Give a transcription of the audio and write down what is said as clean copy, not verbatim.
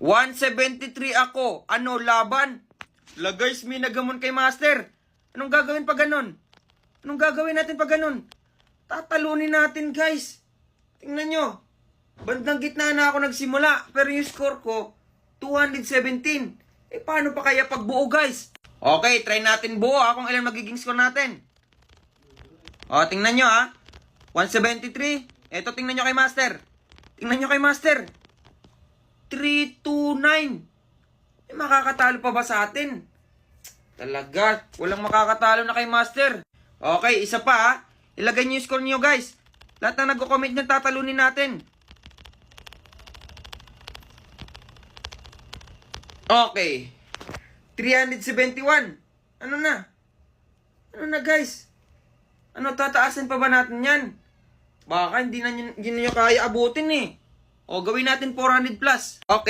173 ako. Ano, laban? La guys, may nagamon kay Master. Anong gagawin pag ganun? Anong gagawin natin pag ganun? Tatalunin natin, guys. Tingnan nyo. Bandang gitna na ako nagsimula. Pero yung score ko, 217. Paano pa kaya pagbuo, guys? Okay, try natin buo kung ilan magiging score natin. Tingnan nyo 173. Ito, tingnan nyo kay Master. Tingnan nyo kay Master. 329. Makakatalo pa ba sa atin? Talaga, walang makakatalo na kay Master. Okay, isa pa Ilagay nyo yung score nyo, guys. Lahat na nagko-comment nyo, tatalunin natin. Okay. 371. Ano na? Ano na, guys? Ano, tataasan pa ba natin yan? Baka hindi na nyo kaya abutin eh. Gawin natin 400 plus. Okay.